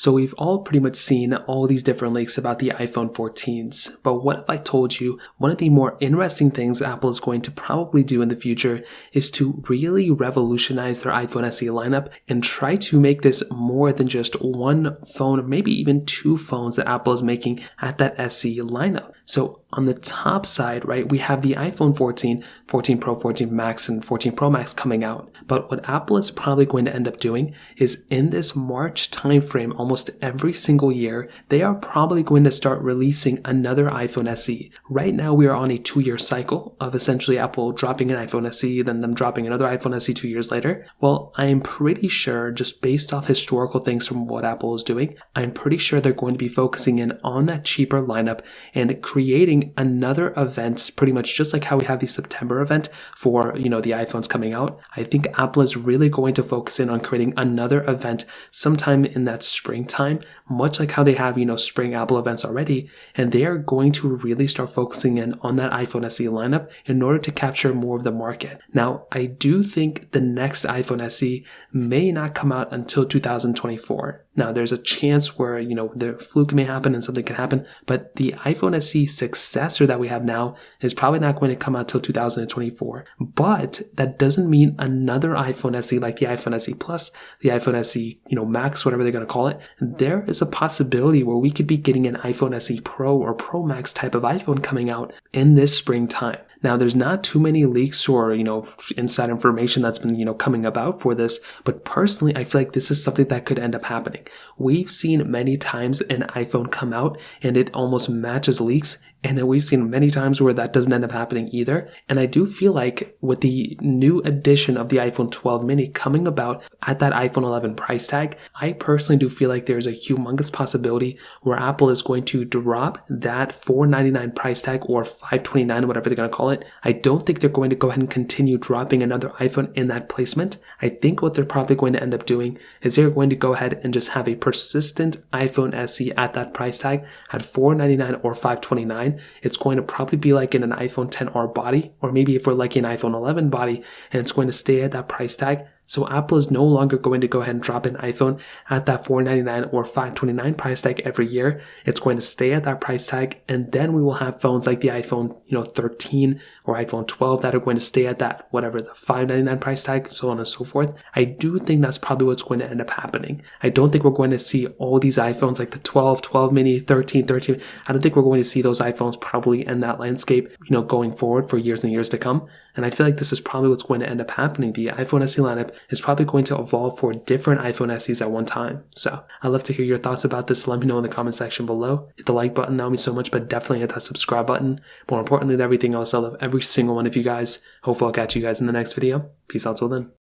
So we've all pretty much seen all these different leaks about the iPhone 14s, but what if I told you one of the more interesting things Apple is going to probably do in the future is to really revolutionize their iPhone SE lineup and try to make this more than just one phone or maybe even two phones that Apple is making at that SE lineup. So on the top side, right, we have the iPhone 14, 14 Pro, 14 Max, and 14 Pro Max coming out. But what Apple is probably going to end up doing is in this March timeframe, almost every single year, they are probably going to start releasing another iPhone SE. Right now, we are on a 2-year cycle of essentially Apple dropping an iPhone SE, then them dropping another iPhone SE 2 years later. Well, I am pretty sure, just based off historical things from what Apple is doing, I'm pretty sure they're going to be focusing in on that cheaper lineup and creating another event, pretty much just like how we have the September event for, the iPhones coming out. I think Apple is really going to focus in on creating another event sometime in that springtime, much like how they have, spring Apple events already. And they are going to really start focusing in on that iPhone SE lineup in order to capture more of the market. Now, I do think the next iPhone SE may not come out until 2024. Now, there's a chance where, the fluke may happen and something can happen, but the iPhone SE successor that we have now is probably not going to come out till 2024. But that doesn't mean another iPhone SE like the iPhone SE Plus, the iPhone SE, Max, whatever they're going to call it. There is a possibility where we could be getting an iPhone SE Pro or Pro Max type of iPhone coming out in this springtime. Now, there's not too many leaks or, inside information that's been, coming about for this, but personally, I feel like this is something that could end up happening. We've seen many times an iPhone come out and it almost matches leaks, and then we've seen many times where that doesn't end up happening either. And I do feel like with the new edition of the iPhone 12 mini coming about at that iPhone 11 price tag, I personally do feel like there's a humongous possibility where Apple is going to drop that $499 price tag or $529, whatever they're going to call it. I don't think they're going to go ahead and continue dropping another iPhone in that placement. I think what they're probably going to end up doing is they're going to go ahead and just have a persistent iPhone SE at that price tag at $499 or $529. It's going to probably be like in an iPhone XR body, or maybe if we're like an iPhone 11 body, and it's going to stay at that price tag. So Apple is no longer going to go ahead and drop an iPhone at that $499 or $529 price tag every year. It's going to stay at that price tag, and then we will have phones like the iPhone 13 or iPhone 12 that are going to stay at that, whatever, the $599 price tag, so on and so forth. I do think that's probably what's going to end up happening. I don't think we're going to see all these iPhones like the 12, 12 mini, 13. I don't think we're going to see those iPhones probably in that landscape, going forward for years and years to come. And I feel like this is probably what's going to end up happening. The iPhone SE lineup is probably going to evolve for different iPhone SEs at one time. So I'd love to hear your thoughts about this. Let me know in the comment section below. Hit the like button, that would mean so much, but definitely hit that subscribe button. More importantly than everything else, I love every single one of you guys. Hopefully I'll catch you guys in the next video. Peace out till then.